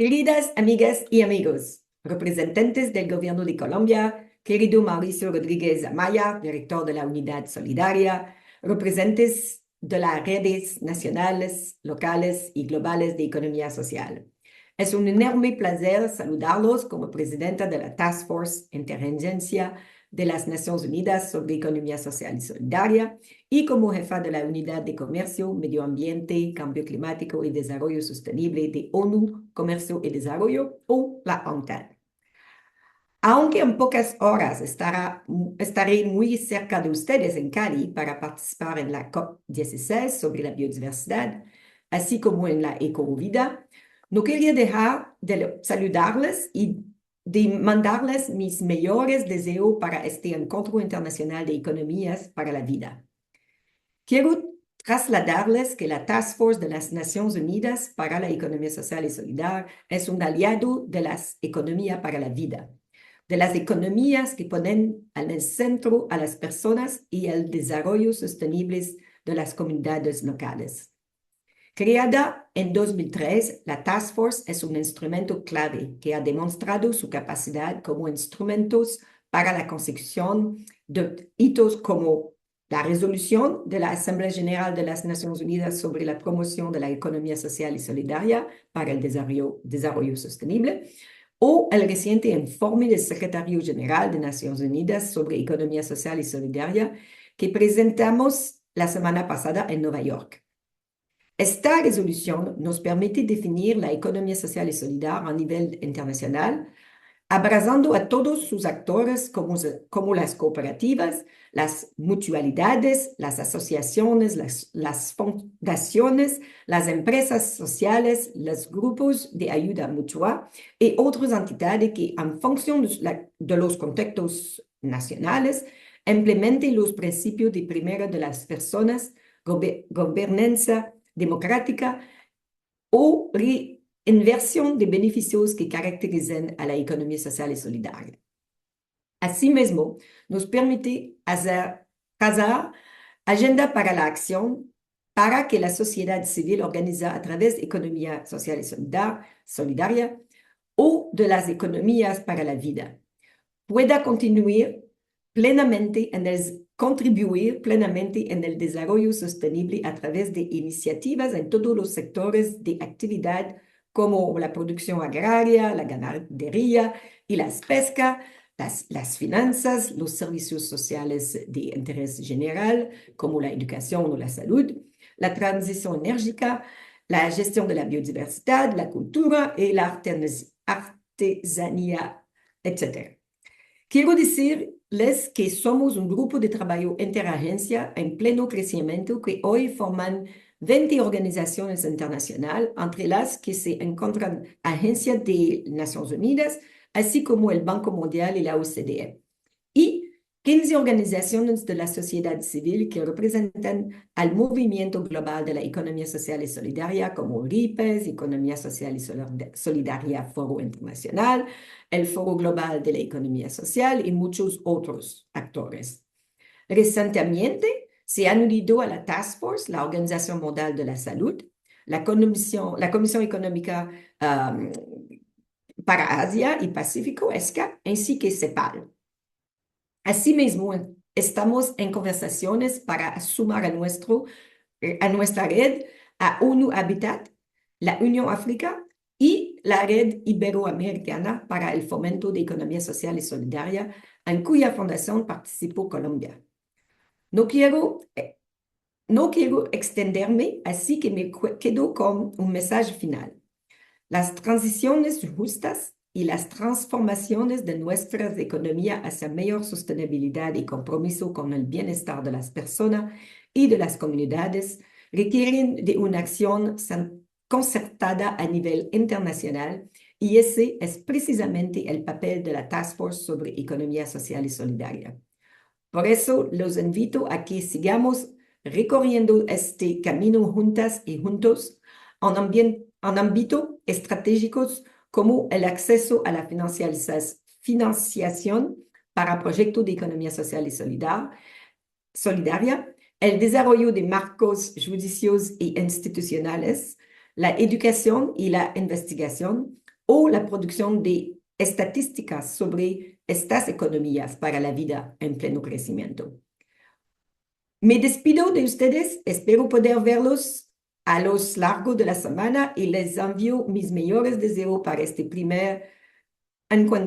Queridas amigas y amigos, representantes del Gobierno de Colombia, querido Mauricio Rodríguez Amaya, director de la Unidad Solidaria, representantes de las redes nacionales, locales y globales de economía social. Es un enorme placer saludarlos como presidenta de la Task Force Interagencia de las Naciones Unidas sobre Economía Social y Solidaria y como jefa de la Unidad de Comercio, Medio Ambiente, Cambio Climático y Desarrollo Sostenible de ONU, Comercio y Desarrollo, o la UNCTAD. Aunque en pocas horas estaré muy cerca de ustedes en Cali para participar en la COP16 sobre la biodiversidad, así como en la ecovida, no quería dejar de saludarles y de mandarles mis mejores deseos para este encuentro internacional de economías para la vida. Quiero trasladarles que la Task Force de las Naciones Unidas para la Economía Social y Solidaria es un aliado de las economías para la vida, de las economías que ponen en el centro a las personas y el desarrollo sostenible de las comunidades locales. Creada en 2003, la Task Force es un instrumento clave que ha demostrado su capacidad como instrumentos para la consecución de hitos como la resolución de la Asamblea General de las Naciones Unidas sobre la promoción de la economía social y solidaria para el desarrollo sostenible, o el reciente informe del Secretario General de Naciones Unidas sobre economía social y solidaria que presentamos la semana pasada en Nueva York. Esta resolución nos permite definir la economía social y solidaria a nivel internacional, abrazando a todos sus actores como las cooperativas, las mutualidades, las asociaciones, las fundaciones, las empresas sociales, los grupos de ayuda mutua y otras entidades que, en función de los contextos nacionales, implementen los principios de primero de las personas, gobernanza democrática o inversión de beneficios que caracterizan a la economía social y solidaria. Asimismo, nos permite trazar agenda para la acción para que la sociedad civil organizada a través de economía social y solidaria o de las economías para la vida pueda contribuir plenamente en el desarrollo sostenible a través de iniciativas en todos los sectores de actividad como la producción agraria, la ganadería y la pesca, las finanzas, los servicios sociales de interés general como la educación o la salud, la transición enérgica, la gestión de la biodiversidad, la cultura y la artesanía, etc. Quiero decirles que somos un grupo de trabajo interagencia en pleno crecimiento que hoy forman 20 organizaciones internacionales, entre las que se encuentran agencias de Naciones Unidas, así como el Banco Mundial y la OCDE, y 15 organizaciones de la sociedad civil que representan al movimiento global de la economía social y solidaria, como RIPES, Economía Social y Solidaria Foro Internacional, el Foro Global de la Economía Social y muchos otros actores. Recientemente se han unido a la Task Force la Organización Mundial de la Salud, la Comisión Económica para Asia y Pacífico, ESCA, así que CEPAL. Asimismo, estamos en conversaciones para sumar a nuestra red a ONU Habitat, la Unión Africana y la Red Iberoamericana para el Fomento de Economía Social y Solidaria, en cuya fundación participó Colombia. No quiero extenderme, así que me quedo con un mensaje final. Las transiciones justas y las transformaciones de nuestra economía hacia mayor sostenibilidad y compromiso con el bienestar de las personas y de las comunidades requieren de una acción concertada a nivel internacional, y ese es precisamente el papel de la Task Force sobre Economía Social y Solidaria. Por eso los invito a que sigamos recorriendo este camino juntas y juntos en ámbitos estratégicos como el acceso a la financiación para proyectos de economía social y solidaria, el desarrollo de marcos judicios e institucionales, la educación y la investigación, o la producción de estadísticas sobre estas economías para la vida en pleno crecimiento. Me despido de ustedes, espero poder verlos a lo largo de la semana y les envío mis mejores deseos para este primer encuentro.